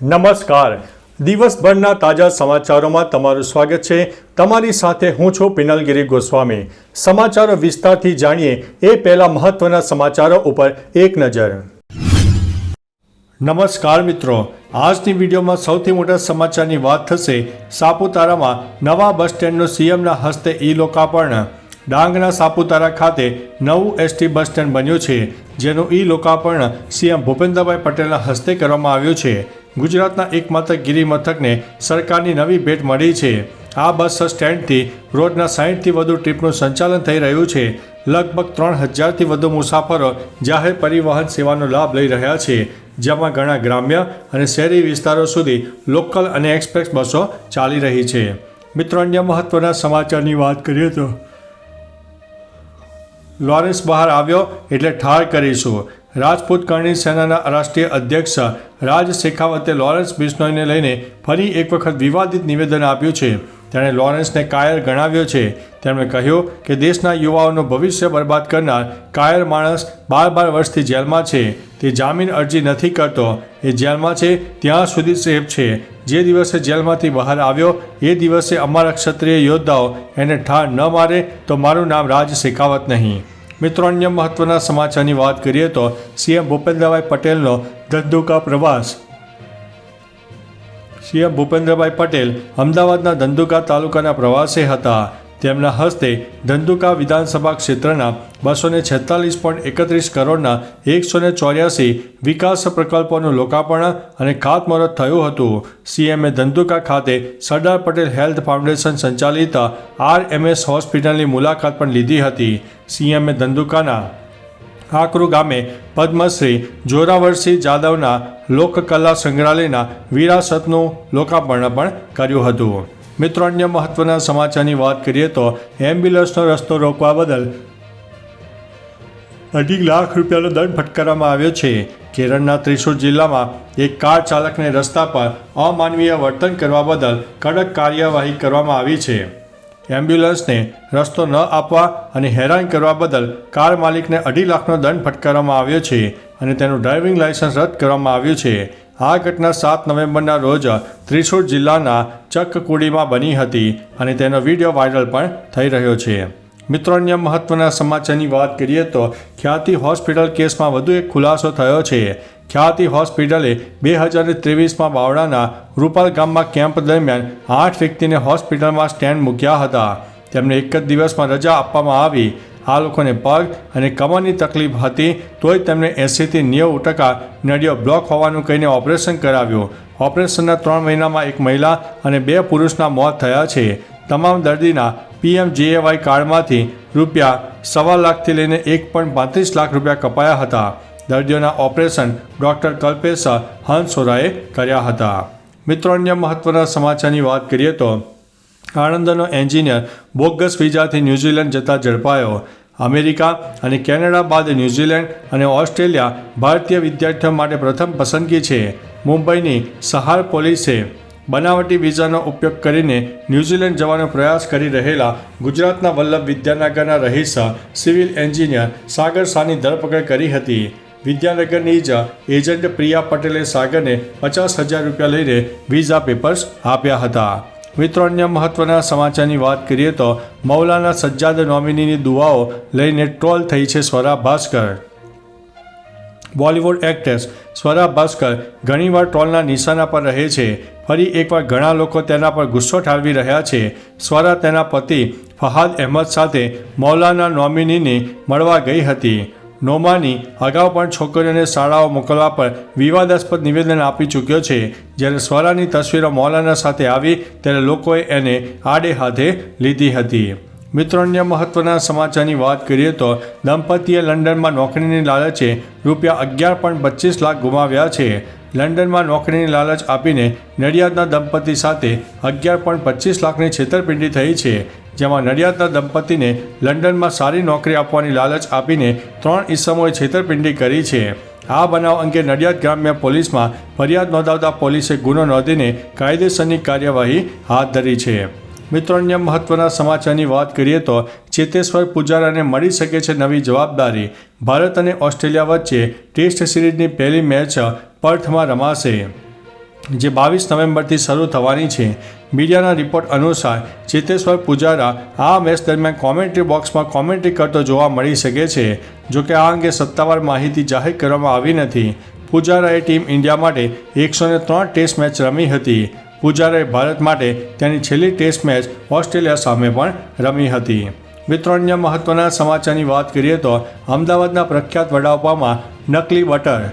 નમસ્કાર. દિવસભરના તાજા સમાચારોમાં તમારું સ્વાગત છે. તમારી સાથે હું છું પિનલગીરી ગોસ્વામી. સમાચારો વિસ્તારથી જાણીએ એ પહેલા મહત્વના સમાચારો ઉપર એક નજર. નમસ્કાર મિત્રો, આજની વિડીયોમાં સૌથી મોટા સમાચારની વાત થશે. સાપુતારામાં નવા બસ સ્ટેન્ડનું સીએમના હસ્તે ઈ-લોકાર્પણ. ડાંગના સાપુતારા ખાતે નવું એસટી બસ સ્ટેન્ડ બન્યું છે, જેનું ઈ-લોકાર્પણ સીએમ ભૂપેન્દ્રભાઈ પટેલના હસ્તે કરવામાં આવ્યું છે. ગુજરાતના એકમાત્ર ગિરિમથકને સરકારની નવી ભેટ મળી છે. આ બસ સ્ટેન્ડથી રોજના 60થી વધુ ટ્રીપનું સંચાલન થઈ રહ્યું છે. લગભગ 3000થી વધુ મુસાફરો જાહેર પરિવહન સેવાનો લાભ લઈ રહ્યા છે, જેમાં ઘણા ગ્રામ્ય અને શહેરી વિસ્તારો સુધી લોકલ અને એક્સપ્રેસ બસો ચાલી રહી છે. મિત્રો, અન્ય મહત્વના સમાચારની વાત કરીએ તો લોરેન્સ બહાર આવ્યો એટલે ઠાર કરીશું. રાજપૂત કરણી સેનાના રાષ્ટ્રીય અધ્યક્ષ રાજ શેખાવતે લોરેન્સ બિશ્નોઈને લઈને ફરી એક વખત વિવાદિત નિવેદન આપ્યું છે. તેણે લોરેન્સને કાયર ગણાવ્યો છે. તેમણે કહ્યું કે દેશના યુવાઓનું ભવિષ્ય બરબાદ કરનાર કાયર માણસ 12 વર્ષથી જેલમાં છે. તે જામીન અરજી નથી કરતો, એ જેલમાં છે ત્યાં સુધી સેફ છે. જે દિવસે જેલમાંથી બહાર આવ્યો એ દિવસે અમારા ક્ષત્રિય યોદ્ધાઓ એને ઠાર ન મારે તો મારું નામ રાજ શેખાવત નહીં. મિત્રો, અન્ય મહત્વના સમાચારની વાત કરીએ તો સીએમ ભૂપેન્દ્રભાઈ પટેલનો ધંધુકા પ્રવાસ. સીએમ ભૂપેન્દ્રભાઈ પટેલ અમદાવાદના ધંધુકા તાલુકાના પ્રવાસે હતા. તેમના હસ્તે ધંધુકા વિધાનસભા ક્ષેત્રના 246.31 કરોડના 184 વિકાસ પ્રકલ્પોનું લોકાર્પણ અને ખાતમુહૂર્ત થયું હતું. સીએમએ ધંધુકા ખાતે સરદાર પટેલ હેલ્થ ફાઉન્ડેશન સંચાલિત RMS હોસ્પિટલની મુલાકાત પણ લીધી હતી. સીએમએ ધંધુકાના આકરુ ગામે પદ્મશ્રી જોરાવરસિંહ જાદવના લોકકલા સંગ્રહાલયના વિરાસતનું લોકાર્પણ પણ કર્યું હતું. મિત્રો, અન્ય મહત્વના સમાચારની વાત કરીએ તો એમ્બ્યુલન્સનો રસ્તો રોકવા બદલ 2.5 લાખ રૂપિયાનો દંડ ફટકારવામાં આવ્યો છે. કેરળના ત્રિશુર જિલ્લામાં એક કાર ચાલકને રસ્તા પર અમાનવીય વર્તન કરવા બદલ કડક કાર્યવાહી કરવામાં આવી છે. એમ્બ્યુલન્સને રસ્તો ન આપવા અને હેરાન કરવા બદલ કાર માલિકને 2.5 લાખનો દંડ ફટકારવામાં આવ્યો છે અને તેનું ડ્રાઇવિંગ લાયસન્સ રદ કરવામાં આવ્યું છે. આ ઘટના 7 નવેમ્બરના રોજ ત્રિશુર જિલ્લાના ચક્કકુડીમાં બની હતી અને તેનો વિડીયો વાયરલ પણ થઈ રહ્યો છે. મિત્રો, અન્ય મહત્વના સમાચારની વાત કરીએ તો ખ્યાતિ હોસ્પિટલ કેસમાં વધુ એક ખુલાસો થયો છે. ખ્યાતિ હોસ્પિટલે 2023માં બાવળાના રૂપાલ ગામમાં કેમ્પ દરમિયાન 8 વ્યક્તિને હોસ્પિટલમાં સ્ટેન્ડ મૂક્યા હતા. તેમને એક જ દિવસમાં રજા આપવામાં આવી. આ લોકોને પગ અને કમરની તકલીફ હતી, તોય તેમને 80થી 90% નળીઓ બ્લોક હોવાનું કહીને ઓપરેશન કરાવ્યું. ઓપરેશનના 3 મહિનામાં એક મહિલા અને 2 પુરુષના મોત થયા છે. તમામ દર્દીના PMJAY કાર્ડમાંથી ₹1.25 લાખથી લઈને 1.35 લાખ રૂપિયા કપાયા હતા. દર્દીઓના ઓપરેશન ડૉક્ટર કલ્પેશ હંસોરાએ કર્યા હતા. મિત્રો, અન્ય મહત્વના સમાચારની વાત કરીએ તો આણંદનો એન્જિનિયર બોગસ વિઝાથી ન્યૂઝીલેન્ડ જતા ઝડપાયો. અમેરિકા અને કેનેડા બાદ ન્યૂઝીલેન્ડ અને ઓસ્ટ્રેલિયા ભારતીય વિદ્યાર્થીઓ માટે પ્રથમ પસંદગી છે. મુંબઈની સહાર પોલીસે બનાવટી વિઝાનો ઉપયોગ કરીને ન્યૂઝીલેન્ડ જવાનો પ્રયાસ કરી રહેલા ગુજરાતના વલ્લભ વિદ્યાનગરના રહીશ સિવિલ એન્જિનિયર સાગર શાહની ધરપકડ કરી હતી. વિદ્યાનગરની જ એજન્ટ પ્રિયા પટેલે સાગરને 50,000 રૂપિયા લઈને વિઝા પેપર્સ આપ્યા હતા. મિત્રો, અન્ય મહત્વના સમાચારની વાત કરીએ તો મૌલાના સજ્જાદ નોમિનીની દુઆઓ લઈને ટ્રોલ થઈ છે સ્વરા ભાસ્કર. બોલિવૂડ એક્ટ્રેસ સ્વરા ભાસ્કર ઘણીવાર ટ્રોલના નિશાના પર રહે છે. ફરી એકવાર ઘણા લોકો તેના પર ગુસ્સો ઠાલવી રહ્યા છે. સ્વરા તેના પતિ ફહાદ અહેમદ સાથે મૌલાના નોમિનીને મળવા ગઈ હતી. નોમાની અગાઉ પણ છોકરીઓને શાળાઓ મોકલવા પર વિવાદાસ્પદ નિવેદન આપી ચૂક્યો છે. જ્યારે સ્વરાની તસવીરો મૌલાના સાથે આવી ત્યારે લોકોએ એને આડે હાથે લીધી હતી. મિત્રો, અન્ય મહત્વના સમાચારની વાત કરીએ તો દંપતીએ લંડનમાં નોકરીની લાલચે ₹11.25 લાખ ગુમાવ્યા છે. લંડનમાં નોકરીની લાલચ આપીને નડિયાદના દંપતી સાથે 11.25 લાખની છેતરપિંડી થઈ છે. જેમાં નડિયાદના દંપતીને લંડનમાં સારી નોકરી આપવાની લાલચ આપીને 3 ઈસમોએ છેતરપિંડી કરી છે. આ બનાવ અંગે નડિયાદ ગ્રામ્ય પોલીસમાં ફરિયાદ નોંધાવતા પોલીસે ગુનો નોંધીને કાયદેસરની કાર્યવાહી હાથ ધરી છે. મિત્રો, અન્ય મહત્વના સમાચારની વાત કરીએ તો ચેતેશ્વર પુજારાને મળી શકે છે નવી જવાબદારી. ભારત અને ઓસ્ટ્રેલિયા વચ્ચે ટેસ્ટ સિરીઝની પહેલી મેચ પર્થમાં રમાશે. જે 22 નવેમ્બરથી શરૂ થવાની છે. મીડિયાના રિપોર્ટ અનુસાર ચેતેશ્વર પૂજારા આ મેચ દરમિયાન કોમેન્ટ્રી બોક્સમાં કોમેન્ટ્રી કરતો જોવા મળી શકે છે. જોકે આ અંગે સત્તાવાર માહિતી જાહેર કરવામાં આવી નથી. પૂજારાએ ટીમ ઇન્ડિયા માટે 103 ટેસ્ટ મેચ રમી હતી. પૂજારાએ ભારત માટે તેની છેલ્લી ટેસ્ટ મેચ ઓસ્ટ્રેલિયા સામે પણ રમી હતી. મિત્રો, અન્ય મહત્વના સમાચારની વાત કરીએ તો અમદાવાદના પ્રખ્યાત વડાપાવમાં નકલી બટર.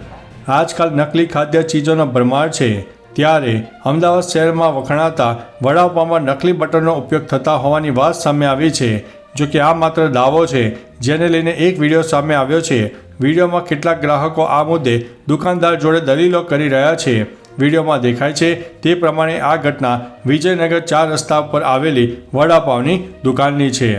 આજકાલ નકલી ખાદ્ય ચીજોનો ભરમાર છે, ત્યારે અમદાવાદ શહેરમાં વખણાતા વડાપાવમાં નકલી બટરનો ઉપયોગ થતા હોવાની વાત સામે આવી છે. જો કે આ માત્ર દાવો છે, જેને લઈને એક વિડીયો સામે આવ્યો છે. વિડીયોમાં કેટલાક ગ્રાહકો આ મુદ્દે દુકાનદાર જોડે દલીલો કરી રહ્યા છે. વિડીયોમાં દેખાય છે તે પ્રમાણે આ ઘટના વિજયનગર 4 રસ્તા પર આવેલી વડાપાવની દુકાનની છે.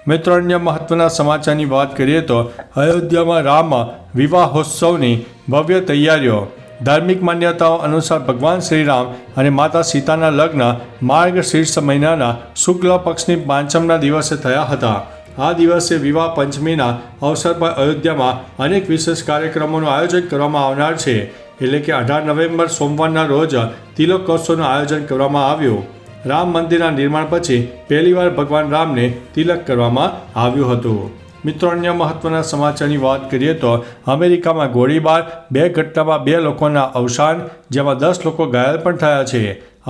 મિત્રો, અન્ય મહત્વના સમાચારની વાત કરીએ તો અયોધ્યામાં રામ વિવાહોત્સવની ભવ્ય તૈયારીઓ. ધાર્મિક માન્યતાઓ અનુસાર ભગવાન શ્રીરામ અને માતા સીતાના લગ્ન માર્ગશીર્ષ મહિનાના શુક્લ પક્ષની પાંચમના દિવસે થયા હતા. આ દિવસે વિવાહ પંચમીના અવસર પર અયોધ્યામાં અનેક વિશેષ કાર્યક્રમોનું આયોજન કરવામાં આવનાર છે. એટલે કે 18 નવેમ્બર સોમવારના રોજ તિલકોત્સવનું આયોજન કરવામાં આવ્યું. રામ મંદિરના નિર્માણ પછી પહેલીવાર ભગવાન રામને તિલક કરવામાં આવ્યું હતું. મિત્રો, અન્ય મહત્વના સમાચારની વાત કરીએ તો અમેરિકામાં ગોળીબાર, 2 ઘટનામાં 2 લોકોના અવસાન, જેમાં 10 લોકો ઘાયલ પણ થયા છે.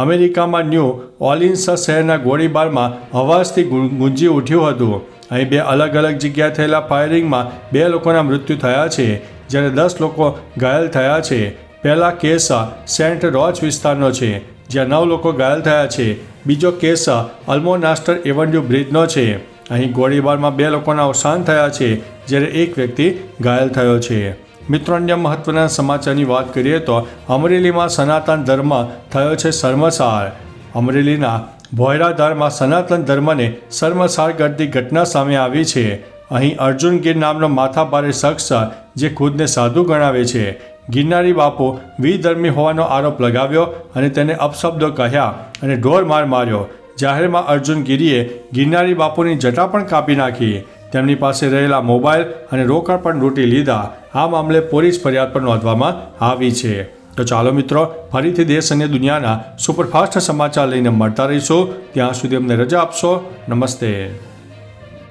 અમેરિકામાં ન્યૂ ઓર્લિન્સ શહેરના ગોળીબારમાં અવાજથી ગુંજી ઉઠ્યું હતું. અહીં 2 અલગ અલગ જગ્યાએ થયેલા ફાયરિંગમાં 2 લોકોના મૃત્યુ થયા છે, જ્યારે 10 લોકો ઘાયલ થયા છે. પહેલા કેસ સેન્ટ રોચ વિસ્તારનો છે, જ્યાં 9 લોકો ઘાયલ થયા છે. બીજો કેસ અલ્મોનાસ્ટર એવન્યુ બ્રિજનો છે. અહીં ગોળીબારમાં 2 લોકોના અવસાન થયા છે, જ્યારે 1 વ્યક્તિ ઘાયલ થયો છે. મિત્રો, અન્ય મહત્વના સમાચારની વાત કરીએ તો અમરેલીમાં સનાતન ધર્મ થયો છે શર્મસાર. અમરેલીના ભોયરાધારમાં સનાતન ધર્મને શર્મસાર કરતી ઘટના સામે આવી છે. અહીં અર્જુન ગીર નામનો માથાભારે શખ્સ, જે ખુદને સાધુ ગણાવે છે, ગિરનારી બાપુ વિધર્મી હોવાનો આરોપ લગાવ્યો અને તેને અપશબ્દો કહ્યા અને ઢોર માર માર્યો. જાહેરમાં અર્જુન ગીરીએ ગિરનારી બાપુની જટા પણ કાપી નાખી. તેમની પાસે રહેલા મોબાઈલ અને રોકડ પણ લૂંટી લીધા. આ મામલે પોલીસ ફરિયાદ પણ નોંધવામાં આવી છે. તો ચાલો મિત્રો, ફરીથી દેશ અને દુનિયાના સુપરફાસ્ટ સમાચાર લઈને મળતા રહીશું. ત્યાં સુધી અમને રજા આપશો. નમસ્તે.